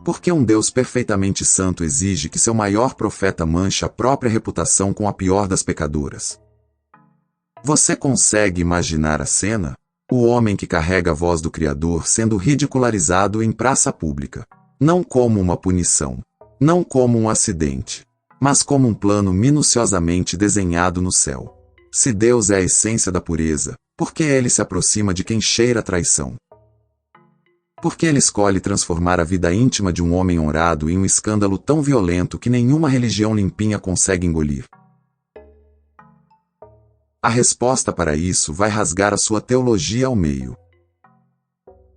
Porque um Deus perfeitamente santo exige que seu maior profeta manche a própria reputação com a pior das pecadoras. Você consegue imaginar a cena? O homem que carrega a voz do Criador sendo ridicularizado em praça pública. Não como uma punição. Não como um acidente. Mas como um plano minuciosamente desenhado no céu. Se Deus é a essência da pureza, por que ele se aproxima de quem cheira a traição? Por que ele escolhe transformar a vida íntima de um homem honrado em um escândalo tão violento que nenhuma religião limpinha consegue engolir? A resposta para isso vai rasgar a sua teologia ao meio.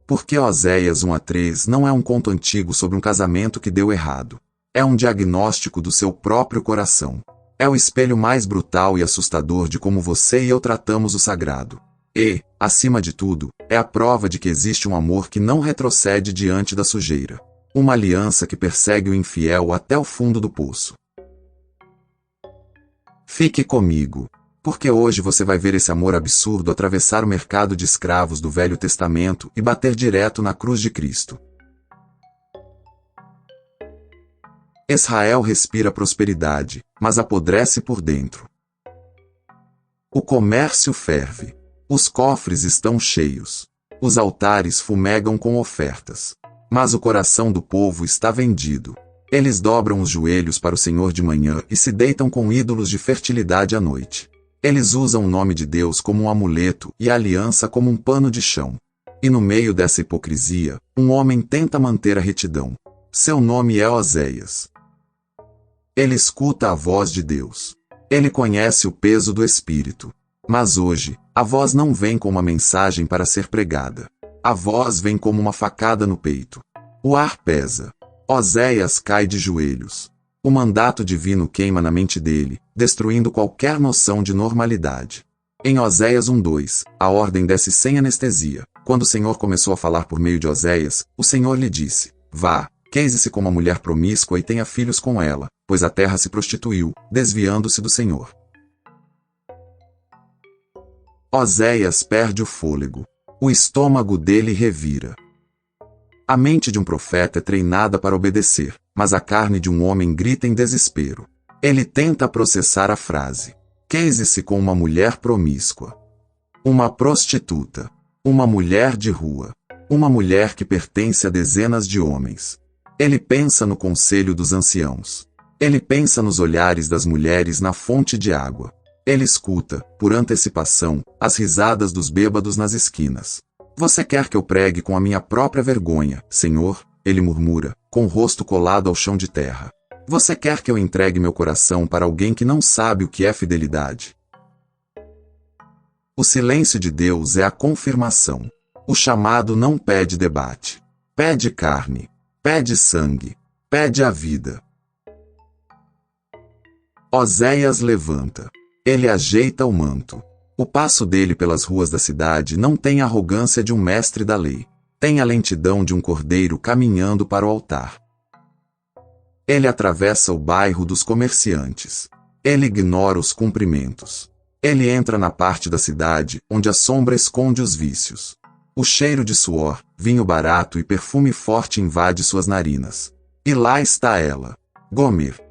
Porque Oséias 1:3 não é um conto antigo sobre um casamento que deu errado. É um diagnóstico do seu próprio coração. É o espelho mais brutal e assustador de como você e eu tratamos o sagrado. E, acima de tudo, é a prova de que existe um amor que não retrocede diante da sujeira. Uma aliança que persegue o infiel até o fundo do poço. Fique comigo, porque hoje você vai ver esse amor absurdo atravessar o mercado de escravos do Velho Testamento e bater direto na cruz de Cristo. Israel respira prosperidade, mas apodrece por dentro. O comércio ferve. Os cofres estão cheios. Os altares fumegam com ofertas. Mas o coração do povo está vendido. Eles dobram os joelhos para o Senhor de manhã e se deitam com ídolos de fertilidade à noite. Eles usam o nome de Deus como um amuleto e a aliança como um pano de chão. E no meio dessa hipocrisia, um homem tenta manter a retidão. Seu nome é Oséias. Ele escuta a voz de Deus. Ele conhece o peso do Espírito. Mas hoje, a voz não vem com uma mensagem para ser pregada. A voz vem como uma facada no peito. O ar pesa. Oséias cai de joelhos. O mandato divino queima na mente dele, destruindo qualquer noção de normalidade. Em Oséias 1:2, a ordem desce sem anestesia. Quando o Senhor começou a falar por meio de Oséias, o Senhor lhe disse: Vá, case-se com uma mulher promíscua e tenha filhos com ela, pois a terra se prostituiu, desviando-se do Senhor. Oséias perde o fôlego. O estômago dele revira. A mente de um profeta é treinada para obedecer, mas a carne de um homem grita em desespero. Ele tenta processar a frase. Case-se com uma mulher promíscua. Uma prostituta. Uma mulher de rua. Uma mulher que pertence a dezenas de homens. Ele pensa no conselho dos anciãos. Ele pensa nos olhares das mulheres na fonte de água. Ele escuta, por antecipação, as risadas dos bêbados nas esquinas. Você quer que eu pregue com a minha própria vergonha, Senhor? Ele murmura, com o rosto colado ao chão de terra. Você quer que eu entregue meu coração para alguém que não sabe o que é fidelidade? O silêncio de Deus é a confirmação. O chamado não pede debate. Pede carne. Pede sangue. Pede a vida. Oséias levanta. Ele ajeita o manto. O passo dele pelas ruas da cidade não tem a arrogância de um mestre da lei. Tem a lentidão de um cordeiro caminhando para o altar. Ele atravessa o bairro dos comerciantes. Ele ignora os cumprimentos. Ele entra na parte da cidade onde a sombra esconde os vícios. O cheiro de suor, vinho barato e perfume forte invade suas narinas. E lá está ela, Gomer.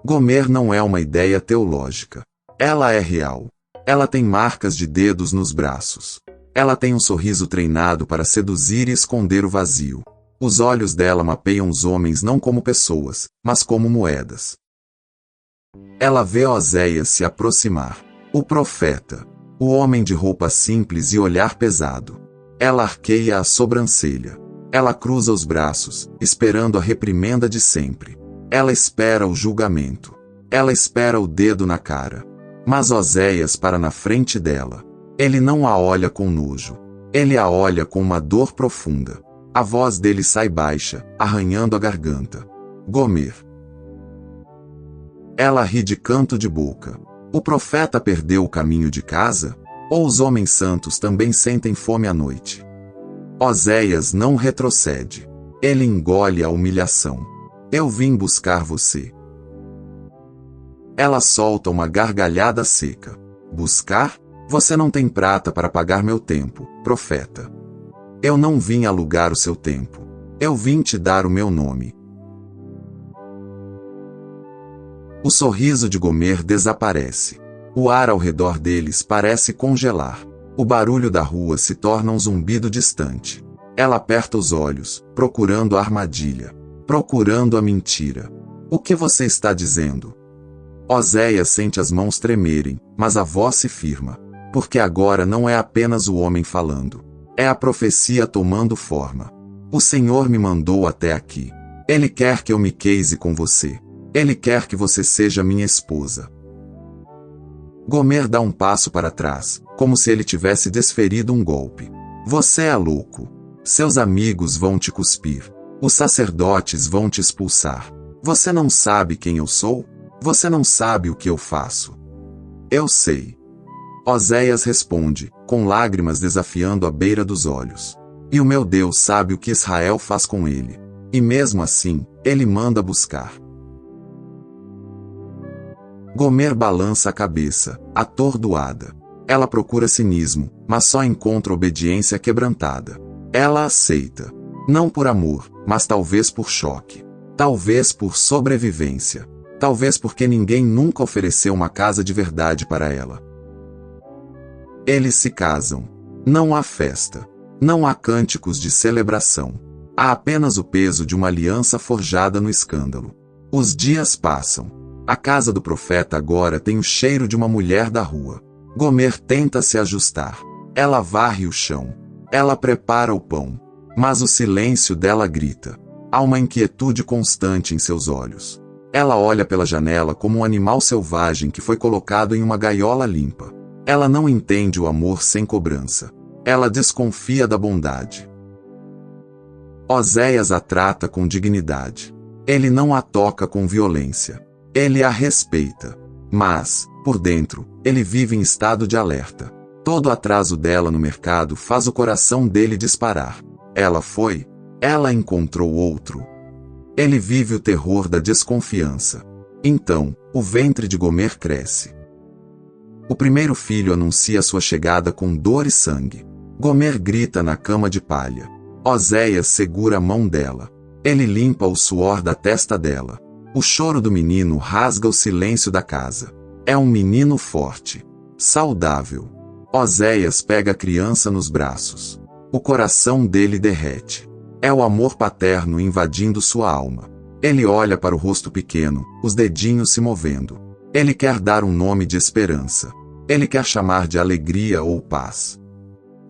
Gomer não é uma ideia teológica. Ela é real. Ela tem marcas de dedos nos braços. Ela tem um sorriso treinado para seduzir e esconder o vazio. Os olhos dela mapeiam os homens não como pessoas, mas como moedas. Ela vê Oséias se aproximar. O profeta. O homem de roupa simples e olhar pesado. Ela arqueia a sobrancelha. Ela cruza os braços, esperando a reprimenda de sempre. Ela espera o julgamento. Ela espera o dedo na cara. Mas Oséias para na frente dela. Ele não a olha com nojo. Ele a olha com uma dor profunda. A voz dele sai baixa, arranhando a garganta. Gomer. Ela ri de canto de boca. O profeta perdeu o caminho de casa? Ou os homens santos também sentem fome à noite? Oséias não retrocede. Ele engole a humilhação. Eu vim buscar você. Ela solta uma gargalhada seca. Buscar? Você não tem prata para pagar meu tempo, profeta. Eu não vim alugar o seu tempo. Eu vim te dar o meu nome. O sorriso de Gomer desaparece. O ar ao redor deles parece congelar. O barulho da rua se torna um zumbido distante. Ela aperta os olhos, procurando a armadilha, procurando a mentira. O que você está dizendo? Oséias sente as mãos tremerem, mas a voz se firma, porque agora não é apenas o homem falando. É a profecia tomando forma. O Senhor me mandou até aqui. Ele quer que eu me case com você. Ele quer que você seja minha esposa. Gomer dá um passo para trás, como se ele tivesse desferido um golpe. Você é louco. Seus amigos vão te cuspir. Os sacerdotes vão te expulsar. Você não sabe quem eu sou? Você não sabe o que eu faço. Eu sei. Oséias responde, com lágrimas desafiando a beira dos olhos. E o meu Deus sabe o que Israel faz com ele. E mesmo assim, ele manda buscar. Gomer balança a cabeça, atordoada. Ela procura cinismo, mas só encontra obediência quebrantada. Ela aceita. Não por amor, mas talvez por choque. Talvez por sobrevivência. Talvez porque ninguém nunca ofereceu uma casa de verdade para ela. Eles se casam. Não há festa. Não há cânticos de celebração. Há apenas o peso de uma aliança forjada no escândalo. Os dias passam. A casa do profeta agora tem o cheiro de uma mulher da rua. Gomer tenta se ajustar. Ela varre o chão. Ela prepara o pão. Mas o silêncio dela grita. Há uma inquietude constante em seus olhos. Ela olha pela janela como um animal selvagem que foi colocado em uma gaiola limpa. Ela não entende o amor sem cobrança. Ela desconfia da bondade. Oséias a trata com dignidade. Ele não a toca com violência. Ele a respeita. Mas, por dentro, ele vive em estado de alerta. Todo atraso dela no mercado faz o coração dele disparar. Ela foi. Ela encontrou outro. Ele vive o terror da desconfiança. Então, o ventre de Gomer cresce. O primeiro filho anuncia sua chegada com dor e sangue. Gomer grita na cama de palha. Oséias segura a mão dela. Ele limpa o suor da testa dela. O choro do menino rasga o silêncio da casa. É um menino forte, saudável. Oséias pega a criança nos braços. O coração dele derrete. É o amor paterno invadindo sua alma. Ele olha para o rosto pequeno, os dedinhos se movendo. Ele quer dar um nome de esperança. Ele quer chamar de alegria ou paz.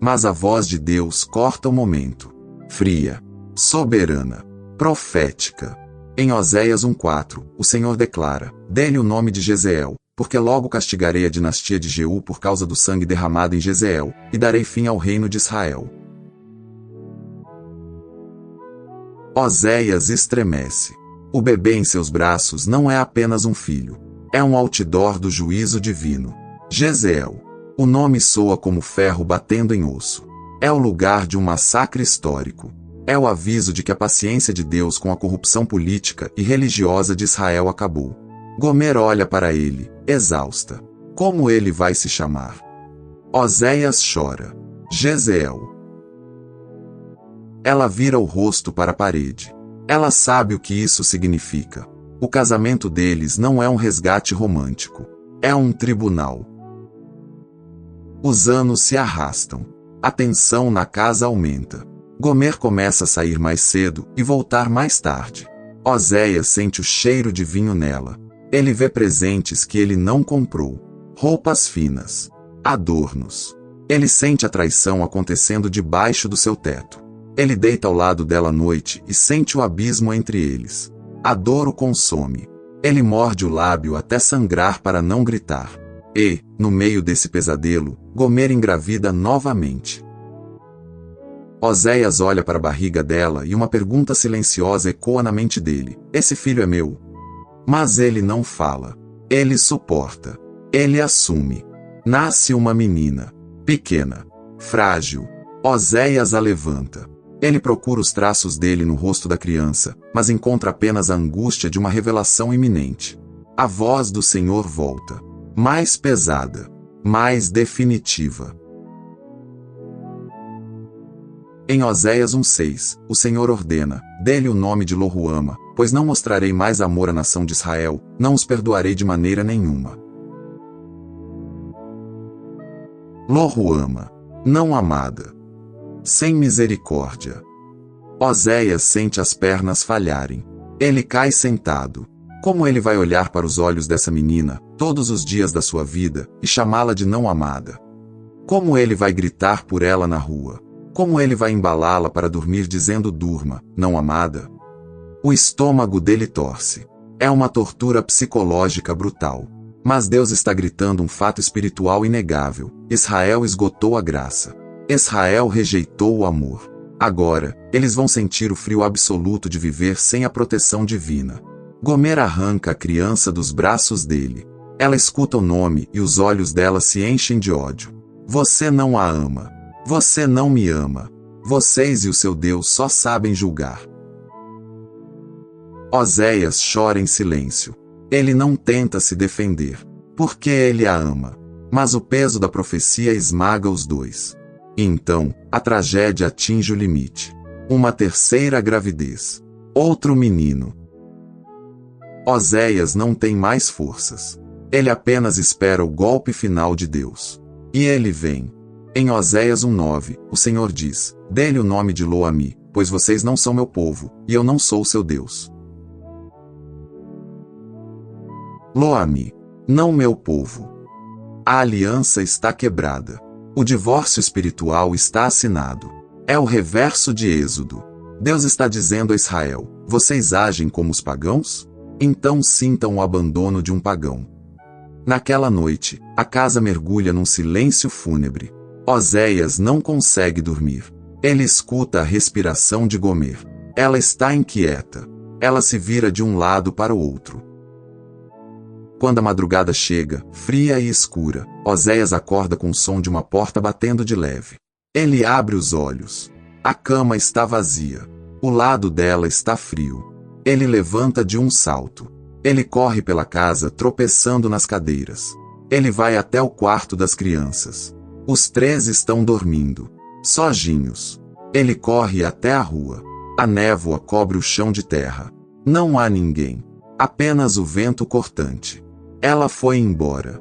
Mas a voz de Deus corta o momento. Fria, soberana, profética. Em Oséias 1:4, o Senhor declara: dê-lhe o nome de Jezeel, porque logo castigarei a dinastia de Jeú por causa do sangue derramado em Jezeel, e darei fim ao reino de Israel. Oséias estremece. O bebê em seus braços não é apenas um filho. É um outdoor do juízo divino. Jezeel. O nome soa como ferro batendo em osso. É o lugar de um massacre histórico. É o aviso de que a paciência de Deus com a corrupção política e religiosa de Israel acabou. Gomer olha para ele, exausta. Como ele vai se chamar? Oséias chora. Jezeel. Ela vira o rosto para a parede. Ela sabe o que isso significa. O casamento deles não é um resgate romântico. É um tribunal. Os anos se arrastam. A tensão na casa aumenta. Gomer começa a sair mais cedo e voltar mais tarde. Oséias sente o cheiro de vinho nela. Ele vê presentes que ele não comprou. Roupas finas. Adornos. Ele sente a traição acontecendo debaixo do seu teto. Ele deita ao lado dela à noite e sente o abismo entre eles. A dor o consome. Ele morde o lábio até sangrar para não gritar. E, no meio desse pesadelo, Gomer engravida novamente. Oséias olha para a barriga dela e uma pergunta silenciosa ecoa na mente dele: esse filho é meu? Mas ele não fala. Ele suporta. Ele assume. Nasce uma menina. Pequena. Frágil. Oséias a levanta. Ele procura os traços dele no rosto da criança, mas encontra apenas a angústia de uma revelação iminente. A voz do Senhor volta. Mais pesada. Mais definitiva. Em Oséias 1:6, o Senhor ordena: dê-lhe o nome de Lo-ruama, pois não mostrarei mais amor à nação de Israel, não os perdoarei de maneira nenhuma. Lo-ruama, não amada, sem misericórdia. Oséias sente as pernas falharem. Ele cai sentado. Como ele vai olhar para os olhos dessa menina, todos os dias da sua vida, e chamá-la de não amada? Como ele vai gritar por ela na rua? Como ele vai embalá-la para dormir dizendo durma, não amada? O estômago dele torce. É uma tortura psicológica brutal. Mas Deus está gritando um fato espiritual inegável: Israel esgotou a graça. Israel rejeitou o amor. Agora, eles vão sentir o frio absoluto de viver sem a proteção divina. Gomer arranca a criança dos braços dele. Ela escuta o nome e os olhos dela se enchem de ódio. Você não a ama. Você não me ama. Vocês e o seu Deus só sabem julgar. Oséias chora em silêncio. Ele não tenta se defender, porque ele a ama. Mas o peso da profecia esmaga os dois. E então, a tragédia atinge o limite. Uma terceira gravidez. Outro menino. Oséias não tem mais forças. Ele apenas espera o golpe final de Deus. E ele vem. Em Oséias 1:9, o Senhor diz: dê-lhe o nome de Lo-ami, pois vocês não são meu povo, e eu não sou seu Deus. Lo-ami, não meu povo. A aliança está quebrada. O divórcio espiritual está assinado. É o reverso de Êxodo. Deus está dizendo a Israel: vocês agem como os pagãos? Então sintam o abandono de um pagão. Naquela noite, a casa mergulha num silêncio fúnebre. Oséias não consegue dormir. Ele escuta a respiração de Gomer. Ela está inquieta. Ela se vira de um lado para o outro. Quando a madrugada chega, fria e escura, Oséias acorda com o som de uma porta batendo de leve. Ele abre os olhos. A cama está vazia. O lado dela está frio. Ele levanta de um salto. Ele corre pela casa tropeçando nas cadeiras. Ele vai até o quarto das crianças. Os 3 estão dormindo, sozinhos. Ele corre até a rua. A névoa cobre o chão de terra. Não há ninguém. Apenas o vento cortante. Ela foi embora.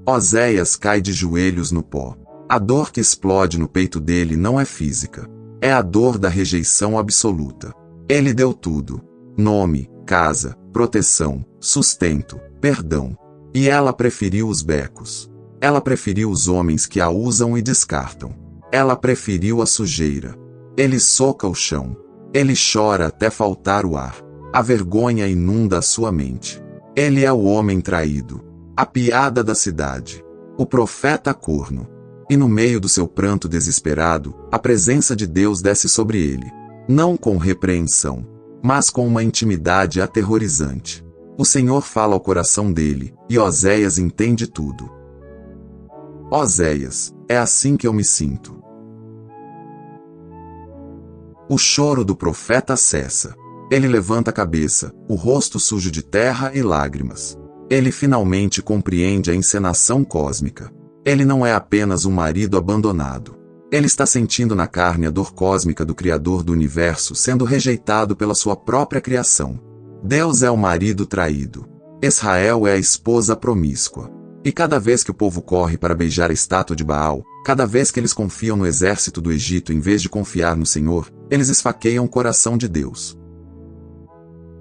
Oséias cai de joelhos no pó. A dor que explode no peito dele não é física. É a dor da rejeição absoluta. Ele deu tudo: nome, casa, proteção, sustento, perdão. E ela preferiu os becos. Ela preferiu os homens que a usam e descartam. Ela preferiu a sujeira. Ele soca o chão. Ele chora até faltar o ar. A vergonha inunda a sua mente. Ele é o homem traído. A piada da cidade. O profeta corno. E no meio do seu pranto desesperado, a presença de Deus desce sobre ele. Não com repreensão, mas com uma intimidade aterrorizante. O Senhor fala ao coração dele, e Oséias entende tudo. Oséias, é assim que eu me sinto. O choro do profeta cessa. Ele levanta a cabeça, o rosto sujo de terra e lágrimas. Ele finalmente compreende a encenação cósmica. Ele não é apenas um marido abandonado. Ele está sentindo na carne a dor cósmica do Criador do Universo sendo rejeitado pela sua própria criação. Deus é o marido traído. Israel é a esposa promíscua. E cada vez que o povo corre para beijar a estátua de Baal, cada vez que eles confiam no exército do Egito em vez de confiar no Senhor, eles esfaqueiam o coração de Deus.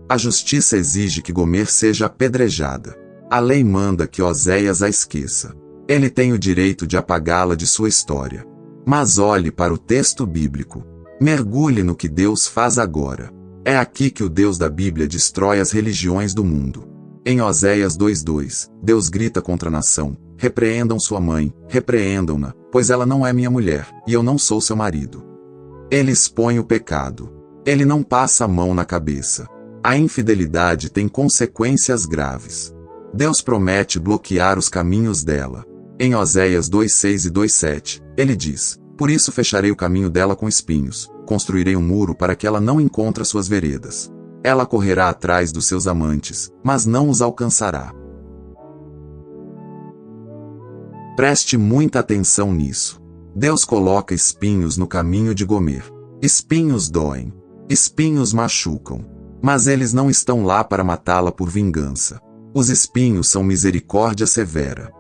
A justiça exige que Gomer seja apedrejada. A lei manda que Oséias a esqueça. Ele tem o direito de apagá-la de sua história. Mas olhe para o texto bíblico. Mergulhe no que Deus faz agora. É aqui que o Deus da Bíblia destrói as religiões do mundo. Em Oséias 2:2, Deus grita contra a nação: repreendam sua mãe, repreendam-na, pois ela não é minha mulher, e eu não sou seu marido. Ele expõe o pecado. Ele não passa a mão na cabeça. A infidelidade tem consequências graves. Deus promete bloquear os caminhos dela. Em Oséias 2:6 e 2:7, ele diz: por isso fecharei o caminho dela com espinhos, construirei um muro para que ela não encontre suas veredas. Ela correrá atrás dos seus amantes, mas não os alcançará. Preste muita atenção nisso. Deus coloca espinhos no caminho de Gomer. Espinhos doem. Espinhos machucam. Mas eles não estão lá para matá-la por vingança. Os espinhos são misericórdia severa.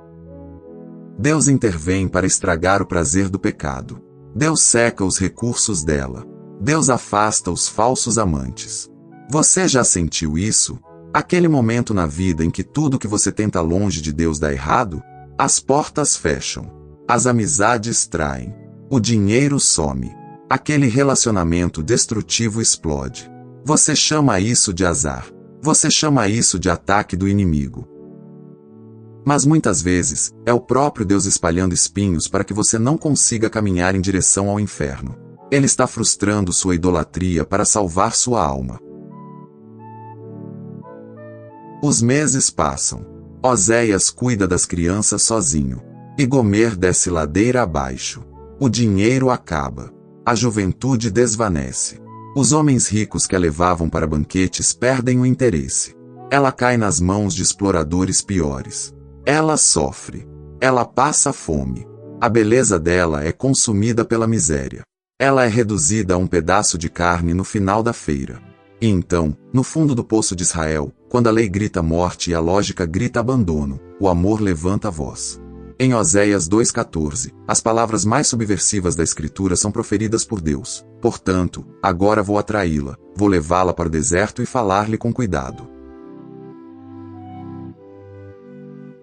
Deus intervém para estragar o prazer do pecado. Deus seca os recursos dela. Deus afasta os falsos amantes. Você já sentiu isso? Aquele momento na vida em que tudo que você tenta longe de Deus dá errado? As portas fecham. As amizades traem. O dinheiro some. Aquele relacionamento destrutivo explode. Você chama isso de azar. Você chama isso de ataque do inimigo. Mas muitas vezes, é o próprio Deus espalhando espinhos para que você não consiga caminhar em direção ao inferno. Ele está frustrando sua idolatria para salvar sua alma. Os meses passam. Oséias cuida das crianças sozinho. E Gomer desce ladeira abaixo. O dinheiro acaba. A juventude desvanece. Os homens ricos que a levavam para banquetes perdem o interesse. Ela cai nas mãos de exploradores piores. Ela sofre. Ela passa fome. A beleza dela é consumida pela miséria. Ela é reduzida a um pedaço de carne no final da feira. E então, no fundo do poço de Israel, quando a lei grita morte e a lógica grita abandono, o amor levanta a voz. Em Oséias 2,14, as palavras mais subversivas da Escritura são proferidas por Deus. Portanto, agora vou atraí-la, vou levá-la para o deserto e falar-lhe com cuidado.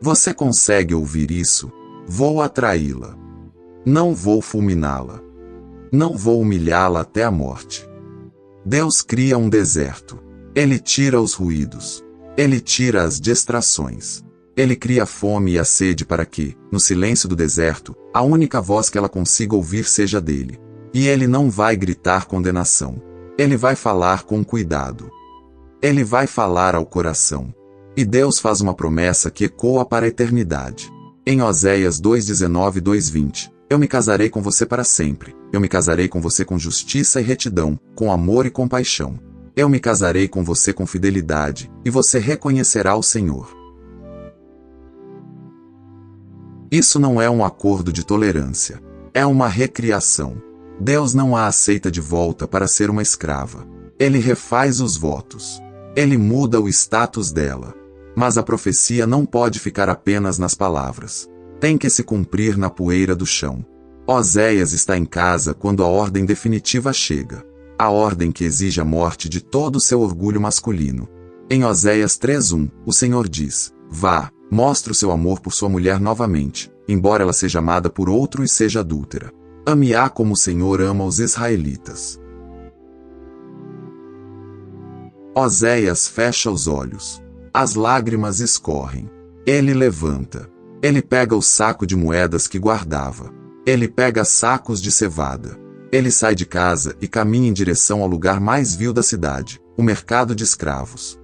Você consegue ouvir isso? Vou atraí-la. Não vou fulminá-la. Não vou humilhá-la até a morte. Deus cria um deserto. Ele tira os ruídos. Ele tira as distrações. Ele cria a fome e a sede para que, no silêncio do deserto, a única voz que ela consiga ouvir seja dele. E ele não vai gritar condenação. Ele vai falar com cuidado. Ele vai falar ao coração. E Deus faz uma promessa que ecoa para a eternidade. Em Oséias 2,19 e 2,20, eu me casarei com você para sempre. Eu me casarei com você com justiça e retidão, com amor e compaixão. Eu me casarei com você com fidelidade, e você reconhecerá o Senhor. Isso não é um acordo de tolerância. É uma recriação. Deus não a aceita de volta para ser uma escrava. Ele refaz os votos. Ele muda o status dela. Mas a profecia não pode ficar apenas nas palavras. Tem que se cumprir na poeira do chão. Oséias está em casa quando a ordem definitiva chega. A ordem que exige a morte de todo o seu orgulho masculino. Em Oséias 3:1, o Senhor diz: vá, mostre o seu amor por sua mulher novamente, embora ela seja amada por outro e seja adúltera. Ame-a como o Senhor ama os israelitas. Oséias fecha os olhos. As lágrimas escorrem. Ele levanta. Ele pega o saco de moedas que guardava. Ele pega sacos de cevada. Ele sai de casa e caminha em direção ao lugar mais vil da cidade, o mercado de escravos.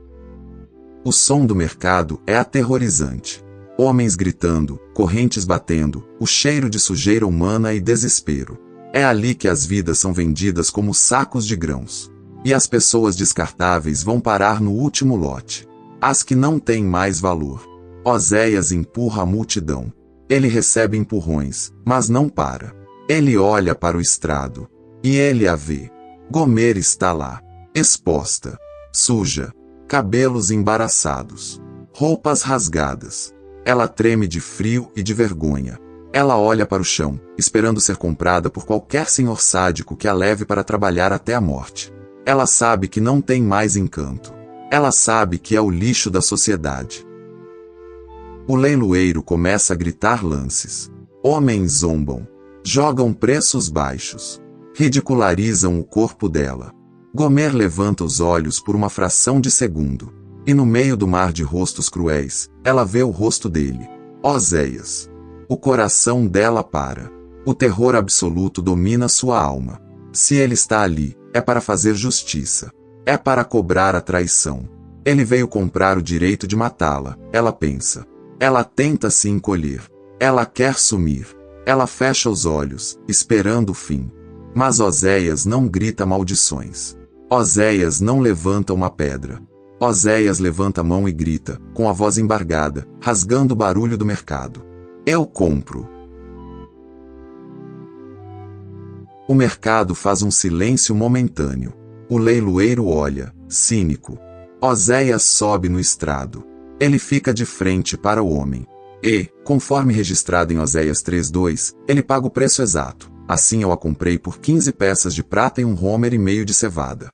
O som do mercado é aterrorizante. Homens gritando, correntes batendo, o cheiro de sujeira humana e desespero. É ali que as vidas são vendidas como sacos de grãos. E as pessoas descartáveis vão parar no último lote. As que não têm mais valor. Oséias empurra a multidão. Ele recebe empurrões, mas não para. Ele olha para o estrado. E ele a vê. Gomer está lá. Exposta. Suja. Cabelos embaraçados. Roupas rasgadas. Ela treme de frio e de vergonha. Ela olha para o chão, esperando ser comprada por qualquer senhor sádico que a leve para trabalhar até a morte. Ela sabe que não tem mais encanto. Ela sabe que é o lixo da sociedade. O leiloeiro começa a gritar lances. Homens zombam. Jogam preços baixos. Ridicularizam o corpo dela. Gomer levanta os olhos por uma fração de segundo. E no meio do mar de rostos cruéis, ela vê o rosto dele. Oséias. O coração dela para. O terror absoluto domina sua alma. Se ele está ali, é para fazer justiça. É para cobrar a traição. Ele veio comprar o direito de matá-la, ela pensa. Ela tenta se encolher. Ela quer sumir. Ela fecha os olhos, esperando o fim. Mas Oséias não grita maldições. Oséias não levanta uma pedra. Oséias levanta a mão e grita, com a voz embargada, rasgando o barulho do mercado. Eu compro. O mercado faz um silêncio momentâneo. O leiloeiro olha, cínico. Oséias sobe no estrado. Ele fica de frente para o homem. E, conforme registrado em Oséias 3:2, ele paga o preço exato. Assim eu a comprei por 15 peças de prata e 1 homer e meio de cevada.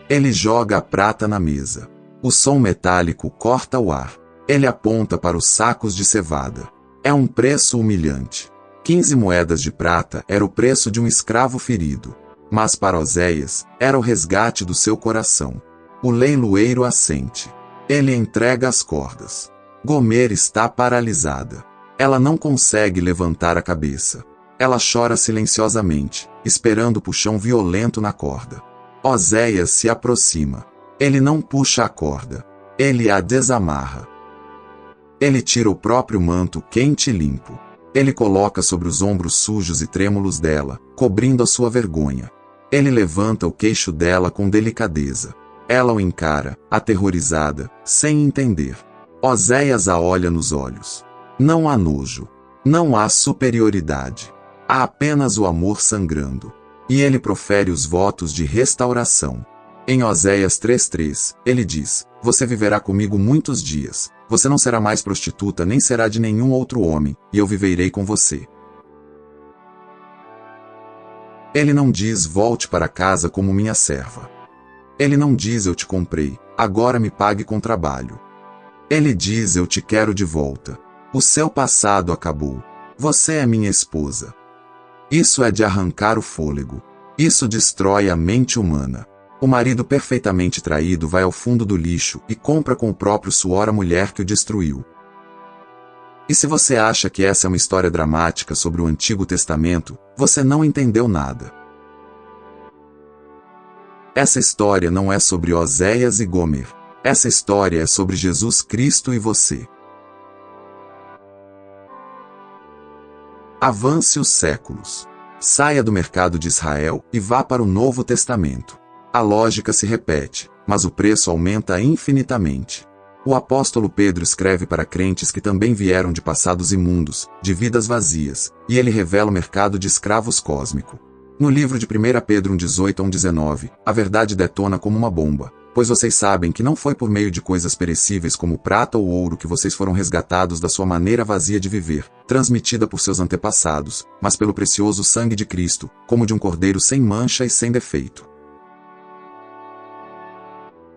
Ele joga a prata na mesa. O som metálico corta o ar. Ele aponta para os sacos de cevada. É um preço humilhante. 15 moedas de prata era o preço de um escravo ferido. Mas para Oséias, era o resgate do seu coração. O leiloeiro assente. Ele entrega as cordas. Gomer está paralisada. Ela não consegue levantar a cabeça. Ela chora silenciosamente, esperando o puxão violento na corda. Oséias se aproxima. Ele não puxa a corda. Ele a desamarra. Ele tira o próprio manto quente e limpo. Ele coloca sobre os ombros sujos e trêmulos dela, cobrindo a sua vergonha. Ele levanta o queixo dela com delicadeza. Ela o encara, aterrorizada, sem entender. Oséias a olha nos olhos. Não há nojo. Não há superioridade. Há apenas o amor sangrando. E ele profere os votos de restauração. Em Oséias 3:3, ele diz: Você viverá comigo muitos dias. Você não será mais prostituta nem será de nenhum outro homem, e eu viverei com você. Ele não diz: Volte para casa como minha serva. Ele não diz: Eu te comprei, agora me pague com trabalho. Ele diz: Eu te quero de volta. O seu passado acabou. Você é minha esposa. Isso é de arrancar o fôlego. Isso destrói a mente humana. O marido perfeitamente traído vai ao fundo do lixo e compra com o próprio suor a mulher que o destruiu. E se você acha que essa é uma história dramática sobre o Antigo Testamento, você não entendeu nada. Essa história não é sobre Oséias e Gomer. Essa história é sobre Jesus Cristo e você. Avance os séculos. Saia do mercado de Israel e vá para o Novo Testamento. A lógica se repete, mas o preço aumenta infinitamente. O apóstolo Pedro escreve para crentes que também vieram de passados imundos, de vidas vazias, e ele revela o mercado de escravos cósmico. No livro de 1 Pedro 1:18-19, a verdade detona como uma bomba, pois vocês sabem que não foi por meio de coisas perecíveis como prata ou ouro que vocês foram resgatados da sua maneira vazia de viver, transmitida por seus antepassados, mas pelo precioso sangue de Cristo, como de um cordeiro sem mancha e sem defeito.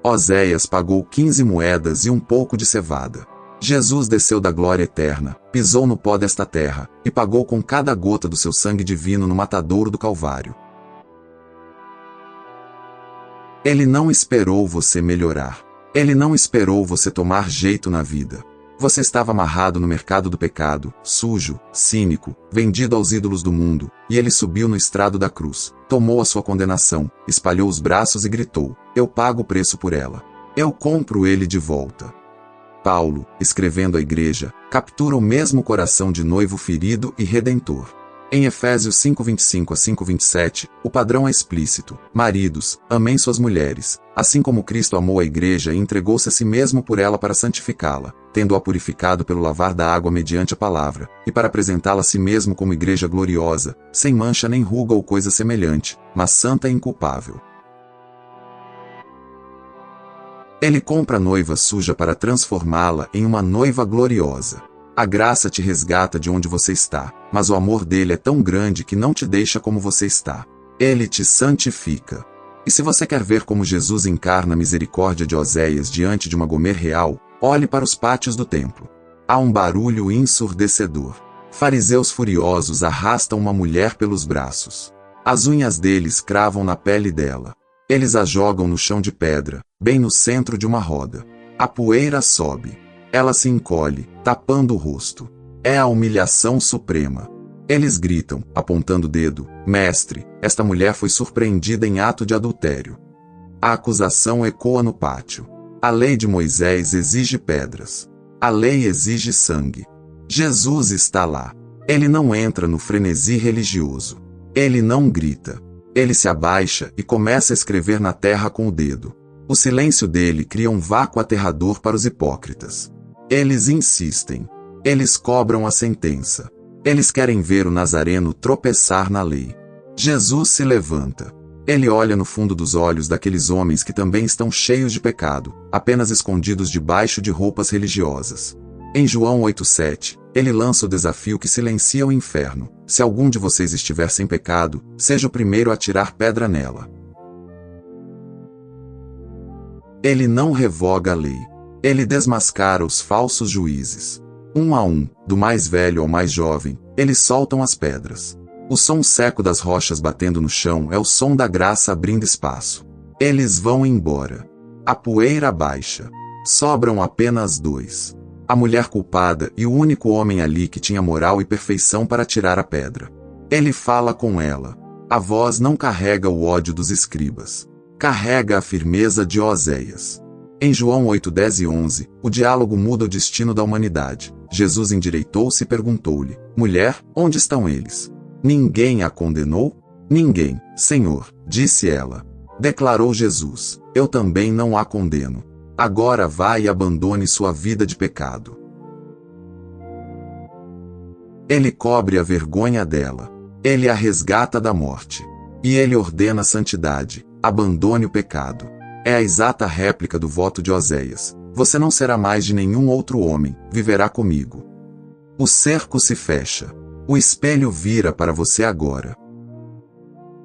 Oséias pagou 15 moedas e um pouco de cevada. Jesus desceu da glória eterna, pisou no pó desta terra, e pagou com cada gota do seu sangue divino no matadouro do Calvário. Ele não esperou você melhorar. Ele não esperou você tomar jeito na vida. Você estava amarrado no mercado do pecado, sujo, cínico, vendido aos ídolos do mundo, e ele subiu no estrado da cruz, tomou a sua condenação, espalhou os braços e gritou: Eu pago o preço por ela. Eu compro ele de volta. Paulo, escrevendo à igreja, captura o mesmo coração de noivo ferido e redentor. Em Efésios 5:25-5:27, o padrão é explícito: Maridos, amem suas mulheres, assim como Cristo amou a igreja e entregou-se a si mesmo por ela para santificá-la, tendo-a purificado pelo lavar da água mediante a palavra, e para apresentá-la a si mesmo como igreja gloriosa, sem mancha nem ruga ou coisa semelhante, mas santa e inculpável. Ele compra a noiva suja para transformá-la em uma noiva gloriosa. A graça te resgata de onde você está, mas o amor dele é tão grande que não te deixa como você está. Ele te santifica. E se você quer ver como Jesus encarna a misericórdia de Oséias diante de uma Gomer real, olhe para os pátios do templo. Há um barulho ensurdecedor. Fariseus furiosos arrastam uma mulher pelos braços. As unhas deles cravam na pele dela. Eles a jogam no chão de pedra, bem no centro de uma roda. A poeira sobe. Ela se encolhe, tapando o rosto. É a humilhação suprema. Eles gritam, apontando o dedo: Mestre, esta mulher foi surpreendida em ato de adultério. A acusação ecoa no pátio. A lei de Moisés exige pedras. A lei exige sangue. Jesus está lá. Ele não entra no frenesi religioso. Ele não grita. Ele se abaixa e começa a escrever na terra com o dedo. O silêncio dele cria um vácuo aterrador para os hipócritas. Eles insistem. Eles cobram a sentença. Eles querem ver o Nazareno tropeçar na lei. Jesus se levanta. Ele olha no fundo dos olhos daqueles homens que também estão cheios de pecado, apenas escondidos debaixo de roupas religiosas. Em João 8,7, ele lança o desafio que silencia o inferno: se algum de vocês estiver sem pecado, seja o primeiro a tirar pedra nela. Ele não revoga a lei. Ele desmascara os falsos juízes. Um a um, do mais velho ao mais jovem, eles soltam as pedras. O som seco das rochas batendo no chão é o som da graça abrindo espaço. Eles vão embora. A poeira baixa. Sobram apenas dois: a mulher culpada e o único homem ali que tinha moral e perfeição para tirar a pedra. Ele fala com ela. A voz não carrega o ódio dos escribas. Carrega a firmeza de Oséias. Em João 8, 10 e 11, o diálogo muda o destino da humanidade. Jesus endireitou-se e perguntou-lhe: mulher, onde estão eles? Ninguém a condenou? Ninguém, Senhor, disse ela. Declarou Jesus: eu também não a condeno. Agora vá e abandone sua vida de pecado. Ele cobre a vergonha dela. Ele a resgata da morte. E ele ordena a santidade: abandone o pecado. É a exata réplica do voto de Oséias: você não será mais de nenhum outro homem, viverá comigo. O cerco se fecha. O espelho vira para você agora.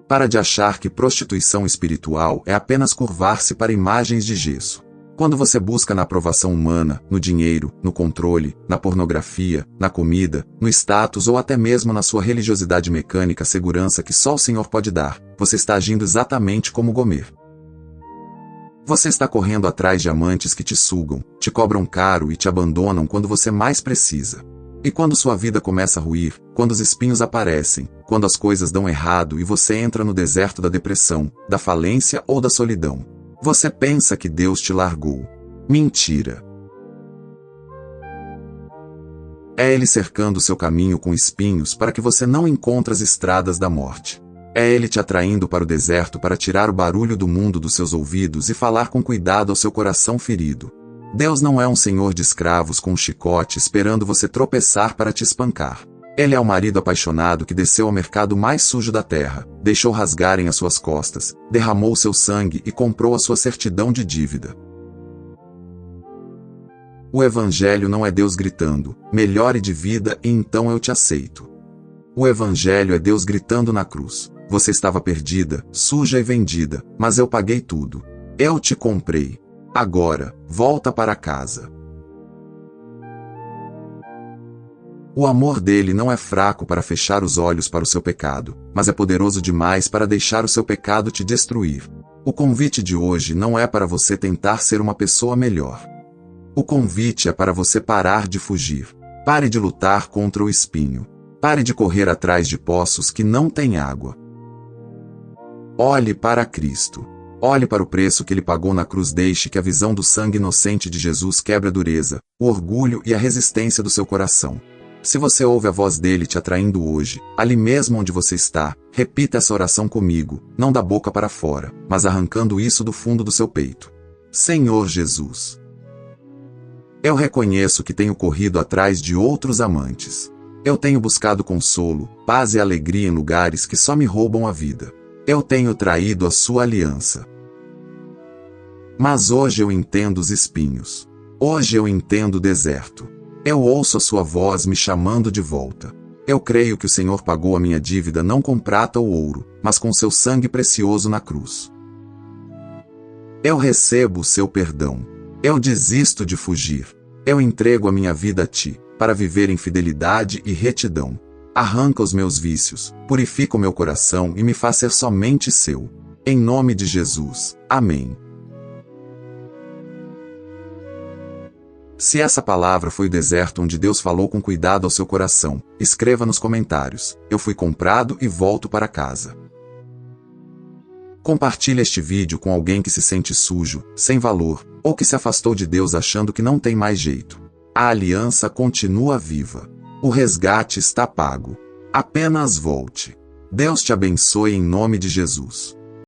Para de achar que prostituição espiritual é apenas curvar-se para imagens de gesso. Quando você busca na aprovação humana, no dinheiro, no controle, na pornografia, na comida, no status ou até mesmo na sua religiosidade mecânica a segurança que só o Senhor pode dar, você está agindo exatamente como Gomer. Você está correndo atrás de amantes que te sugam, te cobram caro e te abandonam quando você mais precisa. E quando sua vida começa a ruir, quando os espinhos aparecem, quando as coisas dão errado e você entra no deserto da depressão, da falência ou da solidão, você pensa que Deus te largou. Mentira. É Ele cercando seu caminho com espinhos para que você não encontre as estradas da morte. É Ele te atraindo para o deserto para tirar o barulho do mundo dos seus ouvidos e falar com cuidado ao seu coração ferido. Deus não é um senhor de escravos com um chicote esperando você tropeçar para te espancar. Ele é o marido apaixonado que desceu ao mercado mais sujo da terra, deixou rasgarem as suas costas, derramou seu sangue e comprou a sua certidão de dívida. O Evangelho não é Deus gritando: melhore de vida e então eu te aceito. O Evangelho é Deus gritando na cruz: você estava perdida, suja e vendida, mas eu paguei tudo. Eu te comprei. Agora, volta para casa. O amor dele não é fraco para fechar os olhos para o seu pecado, mas é poderoso demais para deixar o seu pecado te destruir. O convite de hoje não é para você tentar ser uma pessoa melhor. O convite é para você parar de fugir. Pare de lutar contra o espinho. Pare de correr atrás de poços que não têm água. Olhe para Cristo. Olhe para o preço que ele pagou na cruz. Deixe que a visão do sangue inocente de Jesus quebre a dureza, o orgulho e a resistência do seu coração. Se você ouve a voz dele te atraindo hoje, ali mesmo onde você está, repita essa oração comigo, não da boca para fora, mas arrancando isso do fundo do seu peito. Senhor Jesus, eu reconheço que tenho corrido atrás de outros amantes. Eu tenho buscado consolo, paz e alegria em lugares que só me roubam a vida. Eu tenho traído a sua aliança. Mas hoje eu entendo os espinhos. Hoje eu entendo o deserto. Eu ouço a sua voz me chamando de volta. Eu creio que o Senhor pagou a minha dívida não com prata ou ouro, mas com seu sangue precioso na cruz. Eu recebo o seu perdão. Eu desisto de fugir. Eu entrego a minha vida a ti, para viver em fidelidade e retidão. Arranca os meus vícios, purifica o meu coração e me faz ser somente seu. Em nome de Jesus. Amém. Se essa palavra foi o deserto onde Deus falou com cuidado ao seu coração, escreva nos comentários: eu fui comprado e volto para casa. Compartilhe este vídeo com alguém que se sente sujo, sem valor, ou que se afastou de Deus achando que não tem mais jeito. A aliança continua viva. O resgate está pago. Apenas volte. Deus te abençoe em nome de Jesus.